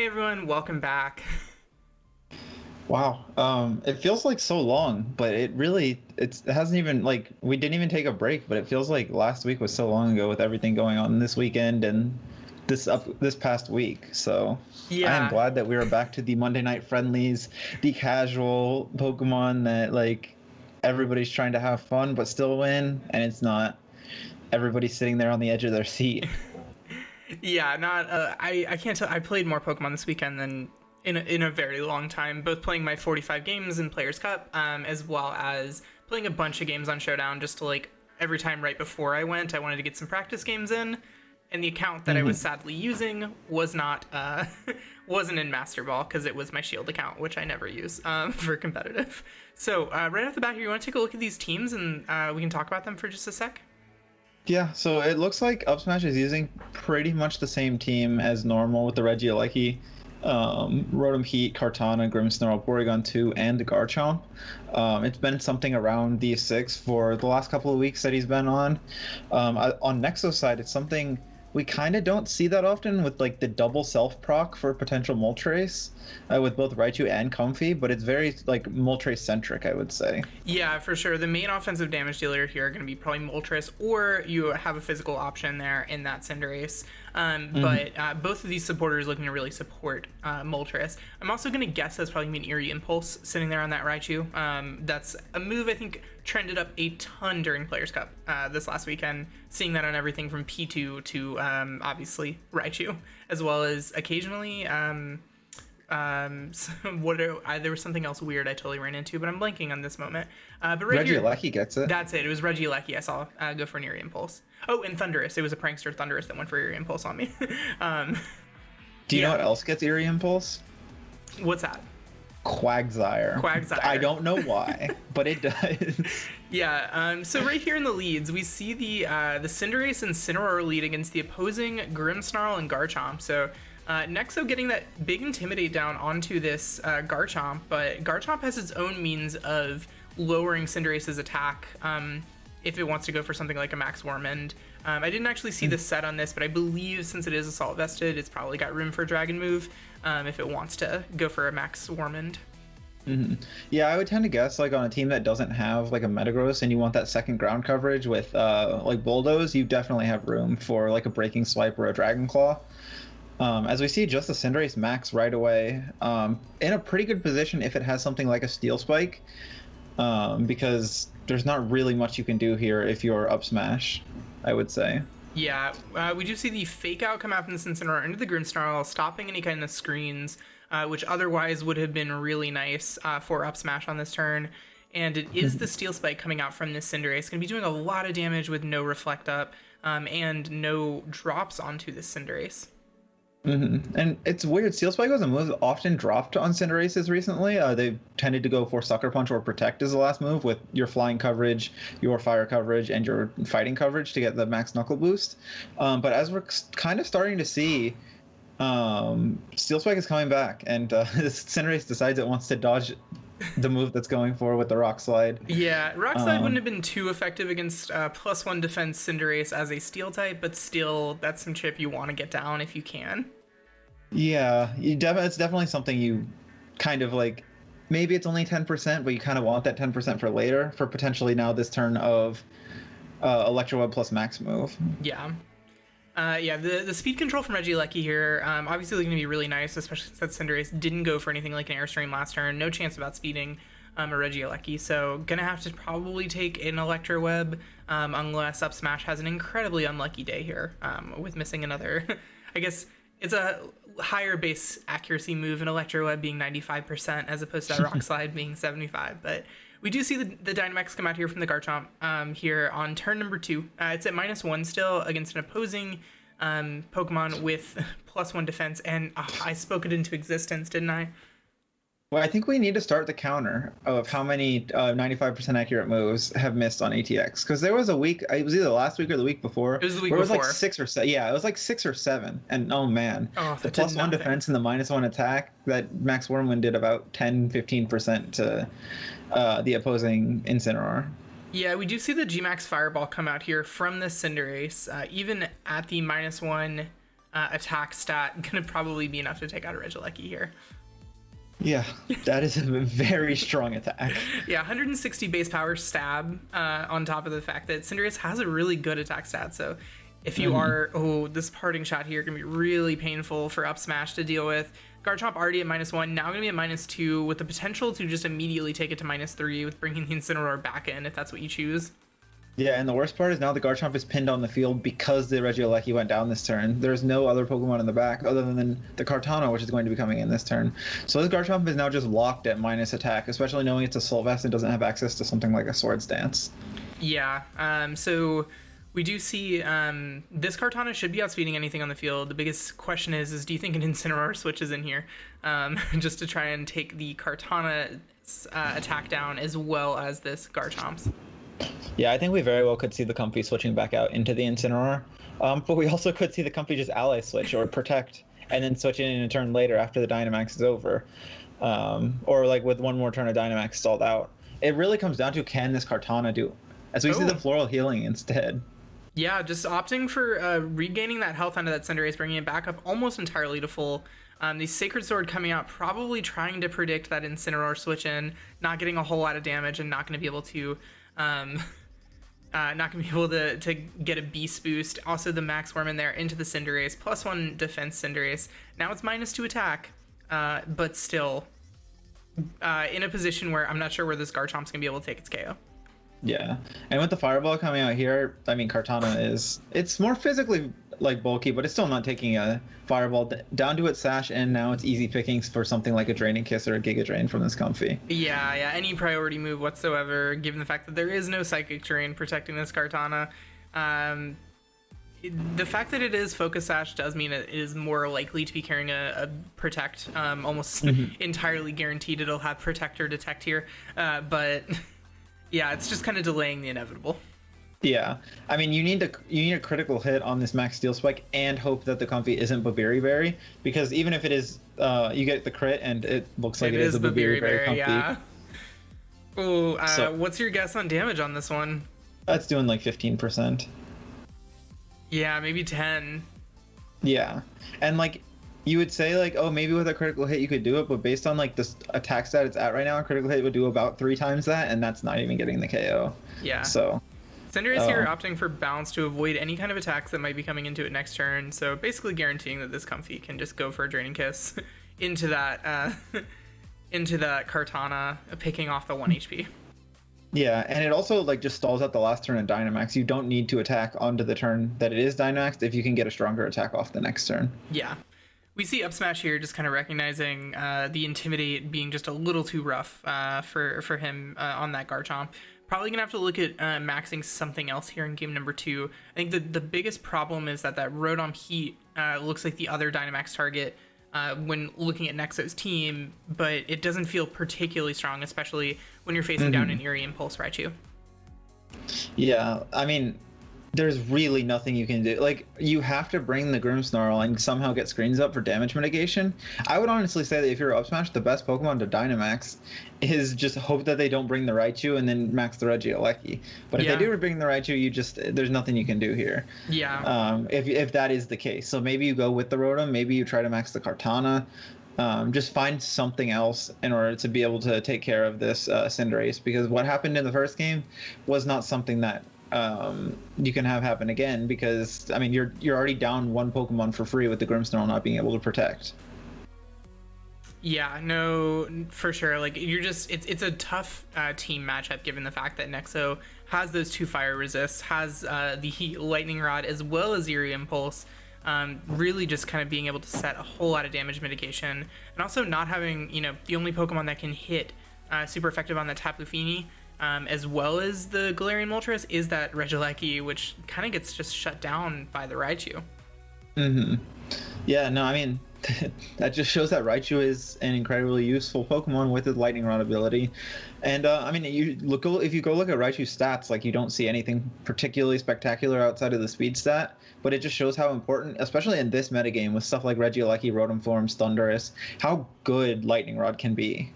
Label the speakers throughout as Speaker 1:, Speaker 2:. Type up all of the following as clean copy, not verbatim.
Speaker 1: Hey everyone, welcome back.
Speaker 2: Wow. It feels like so long, but it hasn't even like we didn't even take a break, but it feels like last week was so long ago with everything going on this weekend and this past week. So I am
Speaker 1: Yeah,
Speaker 2: glad that we are back to the Monday night friendlies, the casual Pokemon that like everybody's trying to have fun but still win, and it's not everybody sitting there on the edge of their seat.
Speaker 1: yeah, not. I can't tell. I played more Pokemon this weekend than in a very long time. Both playing my 45 games in Players Cup, as well as playing a bunch of games on Showdown. Just to like every time right before I went, I wanted to get some practice games in. And the account that I was sadly using was not wasn't in Master Ball because it was my Shield account, which I never use for competitive. So right off the bat here, you want to take a look at these teams and we can talk about them for just a sec.
Speaker 2: Yeah, so it looks like Up Smash is using pretty much the same team as normal with the Regieleki, Rotom Heat, Kartana, Grimmsnarl, Porygon 2, and the Garchomp. It's been something around these six for the last couple of weeks that he's been on. On Nexo's side, it's something we kind of don't see that often with like the double self proc for potential Moltres with both Raichu and Comfey, but it's very like Moltres centric, I would say.
Speaker 1: Yeah, for sure. The main offensive damage dealer here are going to be probably Moltres, or you have a physical option there in that Cinderace. But both of these supporters looking to really support Moltres. I'm also going to guess that's probably going to be an Eerie Impulse sitting there on that Raichu. That's a move I think trended up a ton during Players Cup this last weekend, seeing that on everything from P2 to obviously Raichu, as well as occasionally so there was something else weird I totally ran into, but I'm blanking on this moment. But right here,
Speaker 2: Regieleki gets it.
Speaker 1: that's it. It was Regieleki I saw go for an Eerie Impulse. Oh, and Thundurus. It was a prankster Thundurus that went for Eerie Impulse on me. um,
Speaker 2: Do you know
Speaker 1: yeah.
Speaker 2: what else gets Eerie Impulse?
Speaker 1: What's that?
Speaker 2: Quagsire.
Speaker 1: Quagsire.
Speaker 2: I don't know why, but it does.
Speaker 1: Yeah. So right here in the leads, we see the Cinderace and Cineroar lead against the opposing Grimmsnarl and Garchomp. So Nexo getting that big Intimidate down onto this Garchomp, but Garchomp has its own means of lowering Cinderace's attack if it wants to go for something like a Max Wormend. I didn't actually see the set on this, but I believe since it is Assault Vested, it's probably got room for Dragon Move if it wants to go for a Max Wormend.
Speaker 2: Yeah, I would tend to guess like on a team that doesn't have like a Metagross and you want that second ground coverage with like Bulldoze, you definitely have room for like a Breaking Swipe or a Dragon Claw. As we see, just the Cinderace max right away, in a pretty good position if it has something like a Steel Spike, because there's not really much you can do here if you're up smash, I would say.
Speaker 1: Yeah, we do see the Fake Out come out from the Cincinnati into the Grimmsnarl, stopping any kind of screens, which otherwise would have been really nice for up smash on this turn. And it is the Steel Spike coming out from this Cinderace. Going to be doing a lot of damage with no Reflect Up and no drops onto this Cinderace.
Speaker 2: And it's weird. Steel Spike was a move often dropped on Cinderaces recently. They've tended to go for Sucker Punch or Protect as the last move with your flying coverage, your fire coverage, and your fighting coverage to get the max knuckle boost. But as we're kind of starting to see, Steel Spike is coming back, and Cinderace decides it wants to dodge the move that's going for with the Rock Slide.
Speaker 1: Yeah, Rock Slide wouldn't have been too effective against +1 defense Cinderace as a Steel type, but still, that's some chip you want to get down if you can.
Speaker 2: Yeah, it's definitely something you kind of like. Maybe it's only 10%, but you kind of want that 10% for later, for potentially now this turn of Electro Web plus Max move.
Speaker 1: Yeah. Yeah, the speed control from Regieleki here, obviously going to be really nice, especially since Cinderace didn't go for anything like an Airstream last turn. No chance about speeding a Regieleki, so going to have to probably take an Electro Web unless Up Smash has an incredibly unlucky day here with missing another. I guess it's a higher base accuracy move, an Electro Web being 95% as opposed to that Rock Slide being 75, but we do see the Dynamax come out here from the Garchomp here on turn number 2. It's at -1 still against an opposing Pokemon with +1 defense, and I spoke it into existence, didn't I?
Speaker 2: Well, I think we need to start the counter of how many 95% accurate moves have missed on ATX, because there was a week, it was either last week or the week before.
Speaker 1: It was the week
Speaker 2: where it was
Speaker 1: before.
Speaker 2: like 6 or 7. Yeah, it was like 6 or 7, and oh man, the
Speaker 1: that did
Speaker 2: +1
Speaker 1: nothing.
Speaker 2: defense and the -1 attack that Max Wormwind did about 10-15% to the opposing Incineroar.
Speaker 1: Yeah, we do see the Gmax Fireball come out here from the Cinderace, even at the -1 attack stat gonna probably be enough to take out a Regieleki here.
Speaker 2: Yeah, that is a very strong attack.
Speaker 1: Yeah, 160 base power stab on top of the fact that Cinderace has a really good attack stat. So if you are, this parting shot here can be really painful for up smash to deal with. Garchomp already at -1, now going to be at -2 with the potential to just immediately take it to -3 with bringing the Incineroar back in if that's what you choose.
Speaker 2: Yeah, and the worst part is now the Garchomp is pinned on the field because the Regieleki went down this turn. There's no other Pokemon in the back other than the Kartana, which is going to be coming in this turn. So this Garchomp is now just locked at minus attack, especially knowing it's a Assault Vest and doesn't have access to something like a Swords Dance.
Speaker 1: Yeah, so we do see this Kartana should be outspeeding anything on the field. The biggest question is do you think an Incineroar switches in here just to try and take the Kartana's attack down as well as this Garchomp's?
Speaker 2: Yeah, I think we very well could see the Comfy switching back out into the Incineroar. But we also could see the Comfy just ally switch or protect and then switch in a turn later after the Dynamax is over. Or like with one more turn of Dynamax stalled out. It really comes down to can this Kartana do? As we see the Floral Healing instead.
Speaker 1: Yeah, just opting for regaining that health onto that Cinderace, bringing it back up almost entirely to full. The Sacred Sword coming out, probably trying to predict that Incineroar switch in, not getting a whole lot of damage and not going to be able to to get a beast boost. Also the Max Worm in there into the Cinderace, +1 defense Cinderace. Now it's -2 attack, but still in a position where I'm not sure where this Garchomp's gonna be able to take its KO.
Speaker 2: Yeah, and with the Fireball coming out here, I mean Kartana it's more physically like bulky, but it's still not taking a Fireball down to its sash, and now it's easy pickings for something like a Draining Kiss or a Giga Drain from this Comfy.
Speaker 1: Yeah, any priority move whatsoever, given the fact that there is no Psychic Drain protecting this Kartana. The fact that it is Focus Sash does mean it is more likely to be carrying a Protect, almost entirely guaranteed it'll have Protect or Detect here, but yeah, it's just kind of delaying the inevitable.
Speaker 2: Yeah, I mean, you need a critical hit on this Max Steel Spike and hope that the Comfy isn't Babiri, because even if it is, you get the crit and it looks like it is a Babiri Comfy.
Speaker 1: Yeah. Oh, what's your guess on damage on this one?
Speaker 2: That's doing like 15%.
Speaker 1: Yeah, maybe 10.
Speaker 2: Yeah, and like you would say like, oh, maybe with a critical hit you could do it, but based on like this attack stat it's at right now, a critical hit would do about 3 times that, and that's not even getting the KO.
Speaker 1: Yeah.
Speaker 2: So
Speaker 1: Cinderace here opting for Bounce to avoid any kind of attacks that might be coming into it next turn, so basically guaranteeing that this Comfy can just go for a Draining Kiss into that Kartana, picking off the 1 HP.
Speaker 2: Yeah, and it also like just stalls out the last turn of Dynamax. You don't need to attack onto the turn that it is Dynamaxed if you can get a stronger attack off the next turn.
Speaker 1: Yeah. We see Up Smash here just kind of recognizing the Intimidate being just a little too rough for him on that Garchomp. Probably gonna have to look at maxing something else here in game number 2. I think the biggest problem is that Rotom Heat looks like the other Dynamax target when looking at Nexo's team, but it doesn't feel particularly strong, especially when you're facing down an Eerie Impulse Raichu.
Speaker 2: Yeah, I mean, there's really nothing you can do. Like, you have to bring the Grimmsnarl and somehow get screens up for damage mitigation. I would honestly say that if you're Up Smash, the best Pokemon to Dynamax is just hope that they don't bring the Raichu and then max the Regieleki. But if they do bring the Raichu, there's nothing you can do here.
Speaker 1: Yeah.
Speaker 2: If that is the case. So maybe you go with the Rotom, maybe you try to max the Kartana. Just find something else in order to be able to take care of this Cinderace, because what happened in the first game was not something that you can have happen again, because I mean you're already down 1 Pokemon for free with the Grimmsnarl not being able to protect.
Speaker 1: Yeah, no, for sure. Like it's a tough team matchup given the fact that Nexo has those 2 fire resists, has the Lightning Rod as well as Eerie Impulse. Really just kind of being able to set a whole lot of damage mitigation, and also not having the only Pokemon that can hit super effective on that Tapu Fini. As well as the Galarian Moltres is that Regieleki, which kind of gets just shut down by the Raichu. Yeah,
Speaker 2: no, I mean, that just shows that Raichu is an incredibly useful Pokemon with its Lightning Rod ability. And I mean, if you go look at Raichu's stats, like you don't see anything particularly spectacular outside of the speed stat, but it just shows how important, especially in this metagame with stuff like Regieleki, Rotom Forms, Thundurus, how good Lightning Rod can be.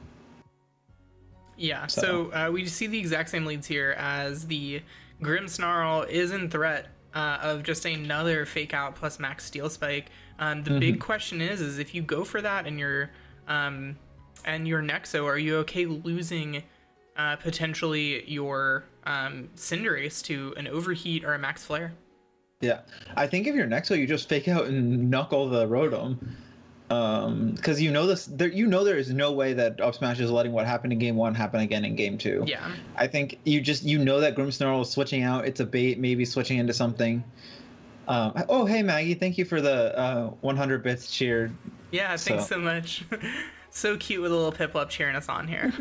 Speaker 2: Yeah,
Speaker 1: so we see the exact same leads here as the Grimmsnarl is in threat of just another fake out plus max steel spike. The big question is if you go for that and you're Nexo, are you okay losing potentially your Cinderace to an overheat or a max flare?
Speaker 2: Yeah, I think if you're Nexo, you just fake out and knuckle the Rotom. Because you know this, there is no way that Up Smash is letting what happened in game 1 happen again in game 2.
Speaker 1: Yeah.
Speaker 2: I think you know that Grimmsnarl is switching out. It's a bait, maybe switching into something. Oh, hey Maggie, thank you for the 100 bits cheered.
Speaker 1: Yeah, thanks so much. So cute with a little Piplup cheering us on here.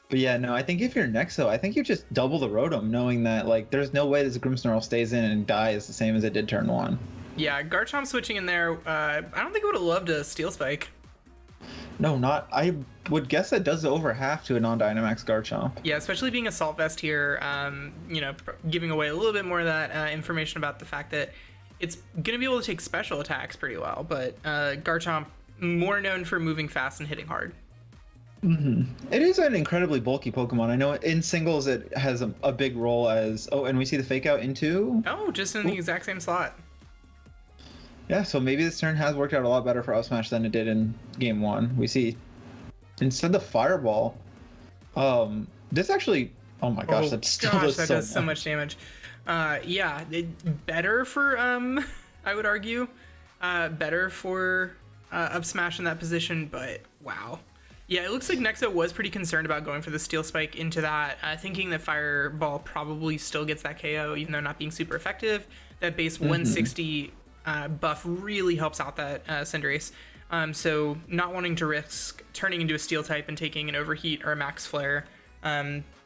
Speaker 2: But yeah, no, I think if you're Nexo, I think you just double the Rotom, knowing that like there's no way this Grimmsnarl stays in and dies the same as it did turn 1.
Speaker 1: Yeah, Garchomp switching in there. I don't think I would have loved a Steel Spike.
Speaker 2: No, not. I would guess that does over half to a non-Dynamax Garchomp.
Speaker 1: Yeah, especially being Assault Vest here, giving away a little bit more of that information about the fact that it's going to be able to take special attacks pretty well, but Garchomp more known for moving fast and hitting hard.
Speaker 2: It is an incredibly bulky Pokemon. I know in singles it has a big role as... Oh, and we see the fake out into...
Speaker 1: Oh, just in the exact same slot.
Speaker 2: Yeah, so maybe this turn has worked out a lot better for Up Smash than it did in game 1. We see instead of Fireball, this actually... Oh my gosh, that still does
Speaker 1: so much damage. Yeah, better for, I would argue, better for Up Smash in that position, but wow. Yeah, it looks like Nexo was pretty concerned about going for the Steel Spike into that, thinking that Fireball probably still gets that KO, even though not being super effective. That base 160 buff really helps out that Cinderace. So not wanting to risk turning into a Steel type and taking an Overheat or a Max Flare.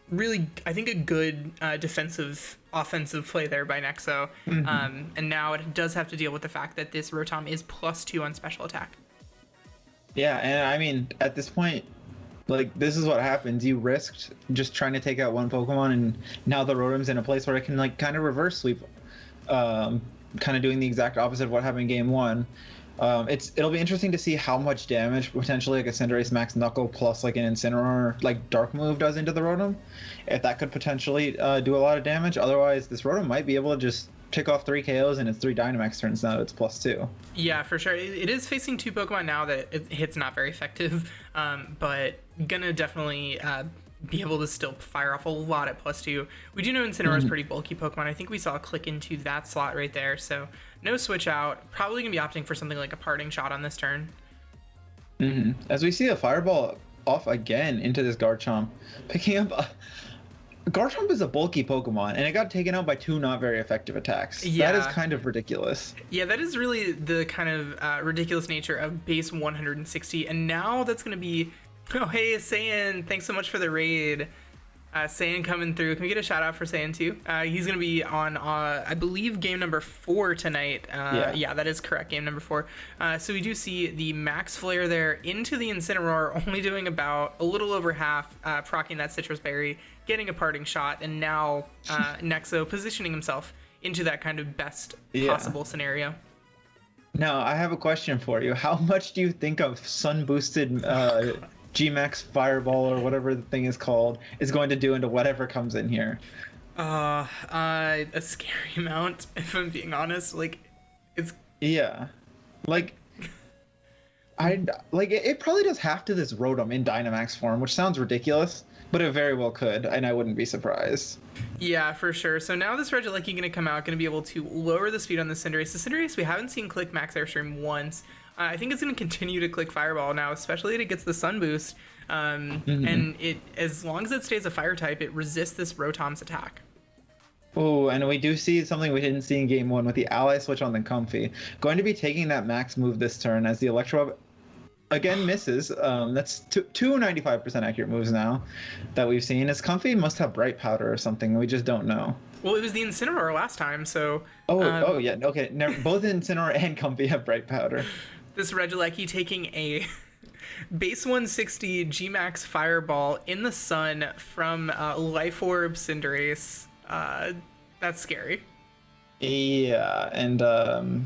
Speaker 1: Really, I think a good defensive, offensive play there by Nexo. And now it does have to deal with the fact that this Rotom is +2 on special attack.
Speaker 2: Yeah, and I mean, at this point, like, this is what happens. You risked just trying to take out one Pokemon, and now the Rotom's in a place where it can, like, kind of reverse sweep, kind of doing the exact opposite of what happened in game 1. It'll be interesting to see how much damage potentially like a Cinderace Max Knuckle plus like an Incineroar like Dark move does into the Rotom. If that could potentially do a lot of damage. Otherwise, this Rotom might be able to just pick off 3 KOs and it's 3 Dynamax turns now. It's +2.
Speaker 1: Yeah, for sure. It is facing 2 Pokemon now that it hit's not very effective, but gonna definitely be able to still fire off a lot at +2. We do know Incineroar is pretty bulky Pokemon. I think we saw a click into that slot right there, so no switch out. Probably gonna be opting for something like a parting shot on this turn.
Speaker 2: As we see a Fireball off again into this Garchomp, picking up Garchomp is a bulky Pokemon, and it got taken out by 2 not very effective attacks.
Speaker 1: Yeah.
Speaker 2: That is kind of ridiculous.
Speaker 1: Yeah, that is really the kind of ridiculous nature of base 160, and now that's going to be... Oh, hey, Saiyan, thanks so much for the raid. Saiyan coming through. Can we get a shout out for Saiyan too? He's going to be on, I believe, game number 4 tonight. Yeah, that is correct, game number 4. So we do see the Max Flare there into the Incineroar, only doing about a little over half, proccing that Citrus Berry, getting a parting shot, and now Nexo positioning himself into that kind of best possible scenario.
Speaker 2: Now, I have a question for you. How much do you think of sun-boosted G-Max Fireball, or whatever the thing is called, is going to do into whatever comes in here?
Speaker 1: A scary amount, if I'm being honest. Like, it's...
Speaker 2: Yeah. Like... it probably does half to this Rotom in Dynamax form, which sounds ridiculous, but it very well could, and I wouldn't be surprised.
Speaker 1: Yeah, for sure. So now this Regieleki going to come out, going to be able to lower the speed on the Cinderace. The Cinderace, we haven't seen click Max Airstream once. I think it's going to continue to click Fireball now, especially if it gets the Sun Boost. And it, as long as it stays a Fire type, it resists this Rotom's attack.
Speaker 2: Oh, and we do see something we didn't see in game 1 with the Ally Switch on the Comfy. Going to be taking that Max move this turn as the Electro again misses. That's two 95% accurate moves now that we've seen. As Comfy must have Bright Powder or something. We just don't know.
Speaker 1: Well, it was the Incineroar last time, so...
Speaker 2: Oh, yeah. Okay, both Incineroar and Comfy have Bright Powder. This
Speaker 1: Regieleki taking a base 160 G-Max Fireball in the sun from Life Orb Cinderace. That's scary.
Speaker 2: Yeah, and the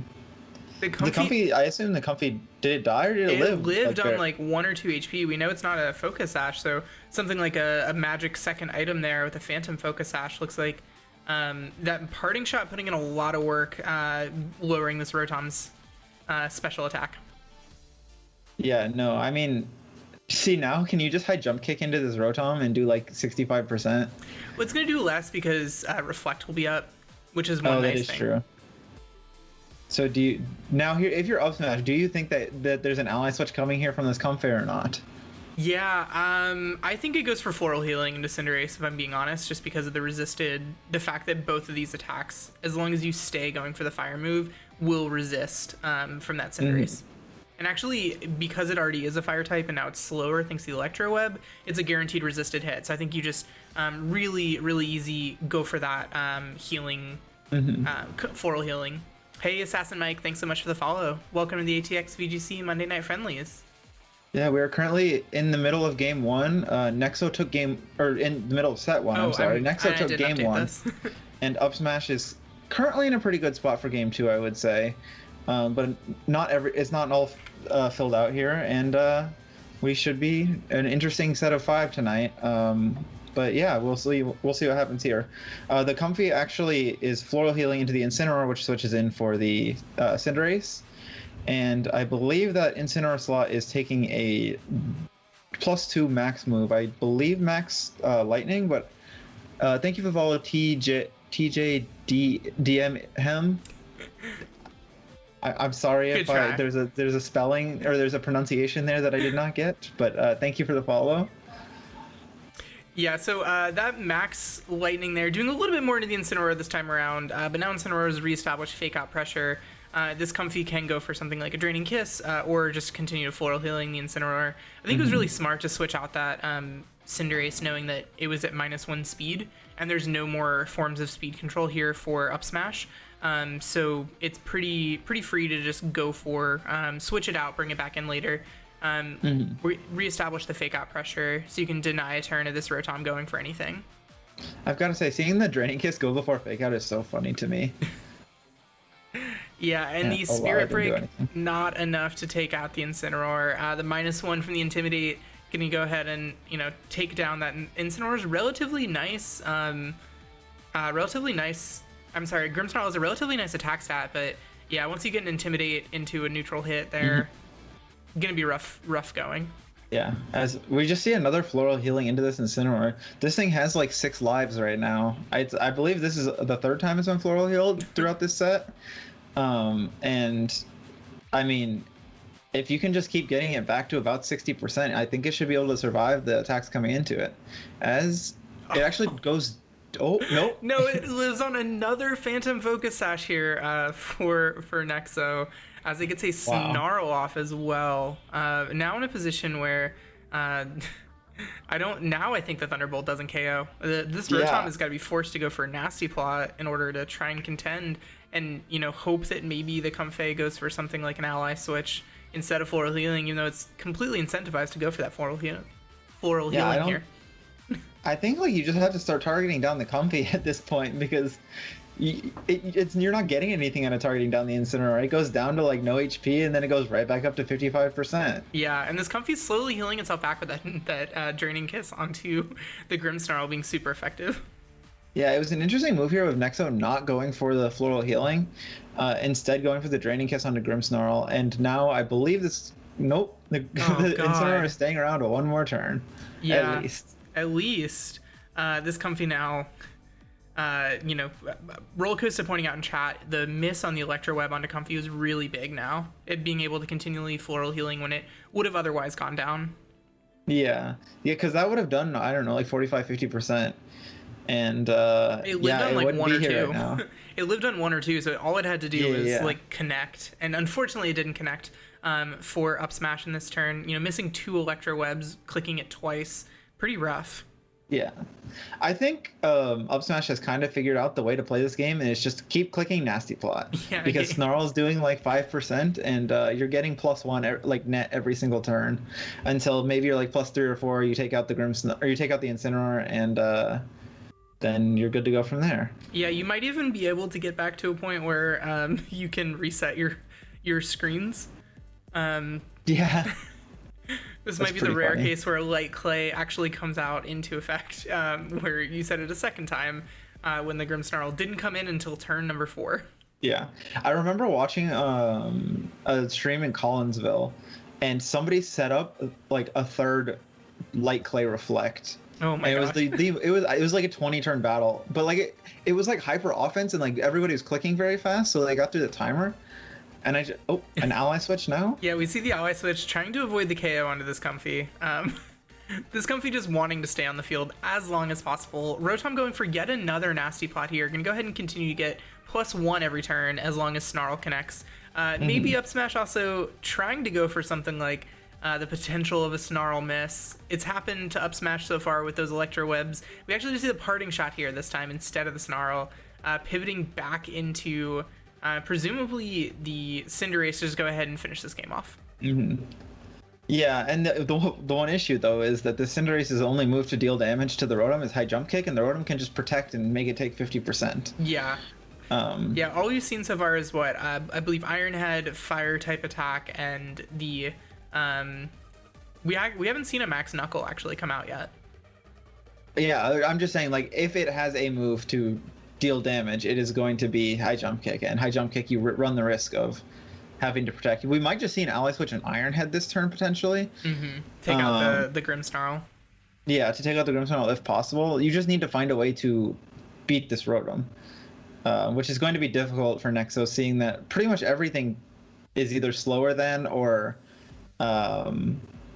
Speaker 2: Comfy, I assume the Comfy, did it die or did it live?
Speaker 1: It lived on like 1 or 2 HP. We know it's not a Focus Sash, so something like a magic second item there with a Phantom Focus Sash looks like That parting shot putting in a lot of work, lowering this Rotom's special attack.
Speaker 2: Yeah, no, I mean, see now, can you just high jump kick into this Rotom and do like 65%?
Speaker 1: Well, it's going to do less because Reflect will be up, which is one
Speaker 2: Oh,
Speaker 1: nice
Speaker 2: that is
Speaker 1: thing.
Speaker 2: true. So do you now here if you're up smash, do you think that there's an ally switch coming here from this Comfey or not?
Speaker 1: Yeah, I think it goes for Floral Healing into Cinderace, if I'm being honest, just because of the fact that both of these attacks, as long as you stay going for the fire move, will resist from that Cinderace. And actually, because it already is a fire type and now it's slower thanks to the Electro Web, it's a guaranteed resisted hit. So I think you just really, really easy go for that healing, Floral Healing. Hey, Assassin Mike, thanks so much for the follow. Welcome to the ATX VGC Monday Night Friendlies.
Speaker 2: Yeah, we are currently in the middle of game one. Nexo took in the middle of set one. I'm sorry. Nexo took game one, and up smash is currently in a pretty good spot for game two, I would say. But it's not all filled out here, and we should be an interesting set of 5 tonight. But yeah, we'll see what happens here. The Comfey actually is Floral Healing into the Incineroar, which switches in for the Cinderace. And I believe that Incineroar slot is taking a +2 max move. I believe max lightning, but thank you for the follow, TJDM hem. I'm sorry if there's a spelling or there's a pronunciation there that I did not get, but thank you for the follow.
Speaker 1: Yeah, so that max lightning there, doing a little bit more into the Incineroar this time around, but now Incineroar has reestablished fake out pressure. This Comfey can go for something like a Draining Kiss, or just continue to Floral Healing the Incineroar. I think it was really smart to switch out that Cinderace, knowing that it was at -1 speed, and there's no more forms of speed control here for up smash. So it's pretty free to just go for, switch it out, bring it back in later, reestablish the fake out pressure, so you can deny a turn of this Rotom going for anything.
Speaker 2: I've got to say, seeing the Draining Kiss go before fake out is so funny to me.
Speaker 1: Yeah, and the Spirit Break, not enough to take out the Incineroar. The -1 from the Intimidate, gonna go ahead and, take down that Incineroar's relatively nice, Grimmsnarl is a relatively nice attack stat, but yeah, once you get an Intimidate into a neutral hit, they're gonna be rough going.
Speaker 2: Yeah, as we just see another Floral Healing into this Incineroar. This thing has like 6 lives right now. I believe this is the 3rd time it's been Floral Healed throughout this set. And I mean, if you can just keep getting it back to about 60%, I think it should be able to survive the attacks coming into it. As it actually goes, oh no,
Speaker 1: no, it lives on another Phantom Focus Sash here for Nexo, as it gets a Snarl off as well. Now in a position where I think the Thunderbolt doesn't KO. This Rotom has got to be forced to go for a Nasty Plot in order to try and contend, and hope that maybe the Comfey goes for something like an ally switch instead of Floral Healing, even though it's completely incentivized to go for that Floral Healing here.
Speaker 2: I think you just have to start targeting down the Comfey at this point, because you're not getting anything out of targeting down the Incineroar. It goes down to no HP, and then it goes right back up to 55%.
Speaker 1: Yeah, and this Comfey's slowly healing itself back with that Draining Kiss onto the Grimmsnarl, being super effective.
Speaker 2: Yeah, it was an interesting move here with Nexo not going for the Floral Healing, instead going for the Draining Kiss onto Grimmsnarl, and now I believe the Incineroar is staying around one more turn.
Speaker 1: Yeah, at least. This Comfey now, Rollercoaster pointing out in chat, the miss on the Electro Web onto Comfey was really big now. It being able to continually Floral Healing when it would have otherwise gone down.
Speaker 2: Yeah, because that would have done, I don't know, 45-50%. And
Speaker 1: it lived on
Speaker 2: it
Speaker 1: one or two.
Speaker 2: Right
Speaker 1: it lived on 1 or 2, so all it had to do was connect, and unfortunately it didn't connect for up smash in this turn. Missing 2 Electro Webs, clicking it twice, pretty rough.
Speaker 2: Yeah, I think up smash has kind of figured out the way to play this game, and it's just keep clicking Nasty Plot, because Snarl's doing 5%, and you're getting +1 net every single turn, until maybe you're +3 or 4. You take out the or you take out the Incineroar, and then you're good to go from there.
Speaker 1: Yeah, you might even be able to get back to a point where you can reset your screens.
Speaker 2: Yeah.
Speaker 1: This might be the rare case where Light Clay actually comes out into effect, where you set it a second time, when the Grimmsnarl didn't come in until turn number 4.
Speaker 2: Yeah, I remember watching a stream in Collinsville, and somebody set up like a third Light Clay Reflect.
Speaker 1: Oh my
Speaker 2: gosh. It was like a 20-turn battle, but like it was like hyper offense, and like everybody was clicking very fast, so they got through the timer. And an ally switch now?
Speaker 1: Yeah, we see the ally switch trying to avoid the KO onto this Comfy. This Comfy just wanting to stay on the field as long as possible. Rotom going for yet another nasty plot here. Gonna go ahead and continue to get +1 every turn as long as Snarl connects. Maybe Up Smash also trying to go for something like the potential of a Snarl miss. It's happened to Up Smash so far with those Electro Webs. We actually just see the parting shot here this time instead of the Snarl. Pivoting back into presumably the Cinderace to just go ahead and finish this game off.
Speaker 2: Yeah, and the one issue though is that the Cinderace's only move to deal damage to the Rotom is High Jump Kick, and the Rotom can just protect and make it take 50%.
Speaker 1: Yeah. Yeah, all we've seen so far is what I believe Iron Head, Fire type attack, and the we haven't seen a Max Knuckle actually come out yet.
Speaker 2: Yeah, I'm just saying, like, if it has a move to deal damage, it is going to be High Jump Kick, and High Jump Kick you run the risk of having to protect. We might just see an ally switch and Iron Head this turn potentially.
Speaker 1: Take out the Grimmsnarl.
Speaker 2: Yeah, to take out the Grimmsnarl if possible. You just need to find a way to beat this Rotom, which is going to be difficult for Nexo, seeing that pretty much everything is either slower than or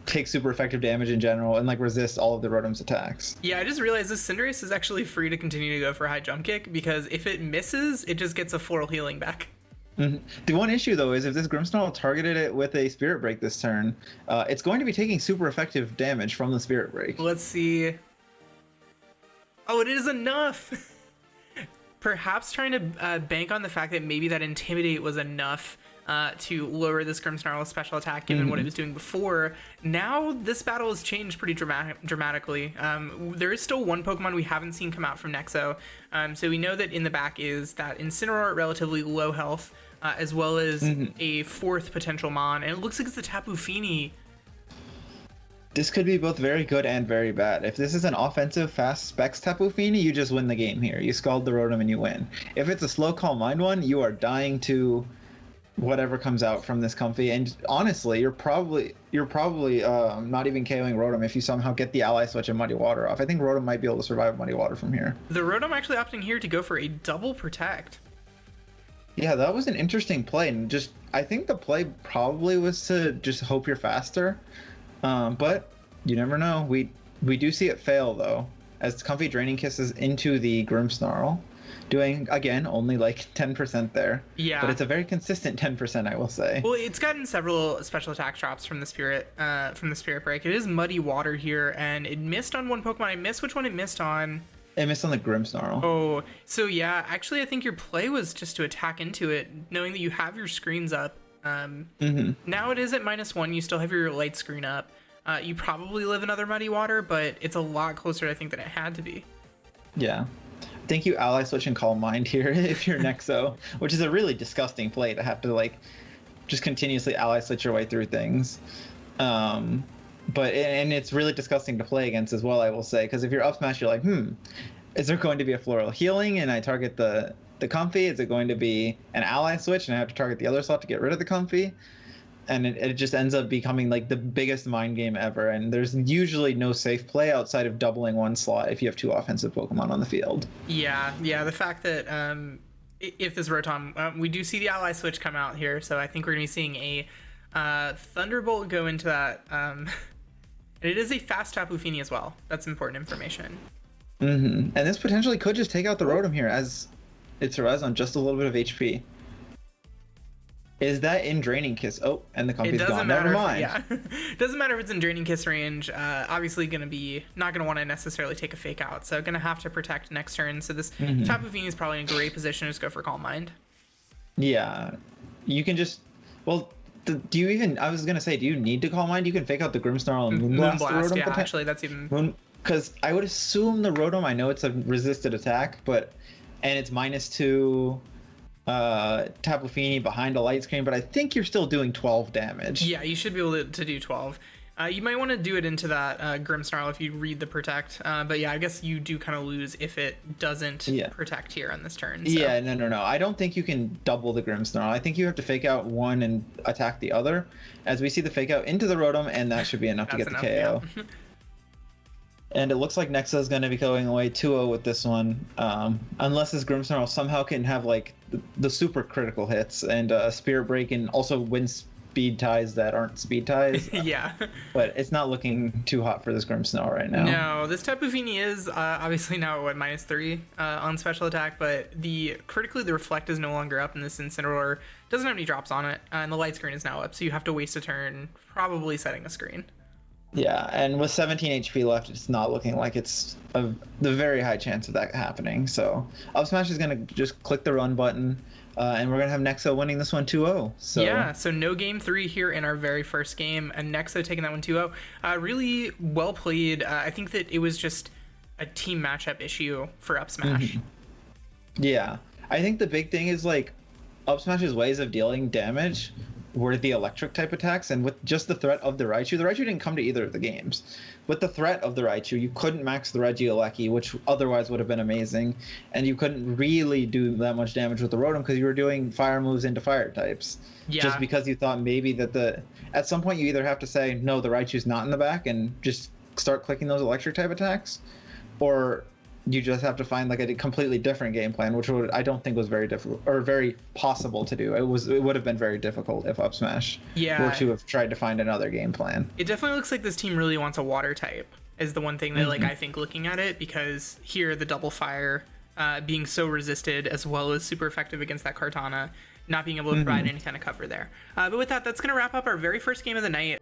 Speaker 2: take super effective damage in general and like resist all of the Rotom's attacks.
Speaker 1: Yeah, I just realized this Cinderace is actually free to continue to go for High Jump Kick, because if it misses, it just gets a Floral Healing back.
Speaker 2: The one issue though is if this Grimmsnarl targeted it with a Spirit Break this turn, it's going to be taking super effective damage from the Spirit Break.
Speaker 1: Let's see. Oh, it is enough. Perhaps trying to bank on the fact that maybe that Intimidate was enough to lower this Grimmsnarl's special attack, given what it was doing before. Now this battle has changed pretty dramatically. There is still one Pokemon we haven't seen come out from Nexo, so we know that in the back is that Incineroar at relatively low health, as well as a fourth potential Mon, and it looks like it's the Tapu Fini.
Speaker 2: This could be both very good and very bad. If this is an offensive fast specs Tapu Fini, you just win the game here. You scald the Rotom and you win. If it's a slow Calm Mind one, you are dying to whatever comes out from this Comfy, and honestly you're probably not even KOing Rotom if you somehow get the ally switch and Muddy Water off. I think Rotom might be able to survive Muddy Water from here.
Speaker 1: The Rotom actually opting here to go for a double protect.
Speaker 2: Yeah, that was an interesting play, and just I think the play probably was to just hope you're faster, but you never know. We do see it fail though, as Comfy Draining Kisses into the Grimmsnarl, doing again only like 10% there.
Speaker 1: Yeah,
Speaker 2: but it's a very consistent 10%, I will say.
Speaker 1: Well, it's gotten several special attack drops from the Spirit Break. It is Muddy Water here, and it missed on one Pokemon. I missed which one it missed on.
Speaker 2: It missed on the Grimmsnarl.
Speaker 1: Oh, so yeah, actually I think your play was just to attack into it, knowing that you have your screens up. Now it is at -1. You still have your light screen up. You probably live another Muddy Water, but it's a lot closer, I think, than it had to be.
Speaker 2: Yeah. Thank you, ally switch and Calm Mind here if you're Nexo, which is a really disgusting play to have to like just continuously ally switch your way through things. But it's really disgusting to play against as well, I will say, because if you're Up Smash, you're like, is there going to be a Floral Healing and I target the Comfy? Is it going to be an ally switch and I have to target the other slot to get rid of the Comfy? And it just ends up becoming like the biggest mind game ever, and there's usually no safe play outside of doubling one slot if you have two offensive Pokemon on the field. Yeah,
Speaker 1: the fact that if this Rotom, we do see the ally switch come out here, so I think we're going to be seeing a Thunderbolt go into that. And it is a fast Tapu Fini as well. That's important information.
Speaker 2: And this potentially could just take out the Rotom here as it survives on just a little bit of HP. Is that in Draining Kiss? Oh, and the Comfy's gone. Never mind.
Speaker 1: It doesn't matter if it's in Draining Kiss range. Obviously going to be not going to want to necessarily take a Fake Out, so going to have to protect next turn. So this Tapu Fini is probably in a great position to just go for Calm Mind.
Speaker 2: Yeah, you can just, well, do you even, I was going to say, do you need to Calm Mind? You can Fake Out the Grimmsnarl and Moonblast the Rotom.
Speaker 1: Yeah, actually, that's even...
Speaker 2: Because I would assume the Rotom, I know it's a resisted attack, but, and it's -2... Tapu Fini behind a light screen, but I think you're still doing 12 damage.
Speaker 1: Yeah, you should be able to do 12. You might want to do it into that Grimmsnarl if you read the protect. But yeah, I guess you do kind of lose if it doesn't protect here on this turn. So.
Speaker 2: Yeah, no. I don't think you can double the Grimmsnarl. I think you have to fake out one and attack the other. As we see the fake out into the Rotom, and that should be enough to get the KO. Yeah. And it looks like Nexa is going to be going away 2-0 with this one. Unless this Grimmsnarl somehow can have like the super critical hits and Spirit Break and also win speed ties that aren't speed ties.
Speaker 1: Yeah.
Speaker 2: But it's not looking too hot for this Grimmsnarl right now.
Speaker 1: No, this Tapu Fini is obviously now at -3 on special attack, but critically the Reflect is no longer up, and this Incineroar doesn't have any drops on it, and the light screen is now up, so you have to waste a turn probably setting a screen.
Speaker 2: Yeah, and with 17 HP left, it's not looking like it's the very high chance of that happening. So Up Smash is going to just click the run button, and we're going to have Nexa winning this one 2-0. So.
Speaker 1: Yeah, so no game 3 here in our very first game, and Nexa taking that one 2-0. Really well played. I think that it was just a team matchup issue for Up Smash.
Speaker 2: Yeah, I think the big thing is like Up Smash's ways of dealing damage were the electric type attacks, and with just the threat of the Raichu didn't come to either of the games. With the threat of the Raichu, you couldn't max the Regieleki, which otherwise would have been amazing, and you couldn't really do that much damage with the Rotom because you were doing fire moves into fire types. Yeah. Just because you thought maybe that at some point you either have to say, no, the Raichu's not in the back, and just start clicking those electric type attacks, or you just have to find like a completely different game plan, which I don't think was very difficult or very possible to do. It would have been very difficult if Up Smash were to have tried to find another game plan.
Speaker 1: It definitely looks like this team really wants a water type is the one thing that like I think looking at it, because here the double fire being so resisted as well as super effective against that Kartana, not being able to provide any kind of cover there. But with that, that's going to wrap up our very first game of the night.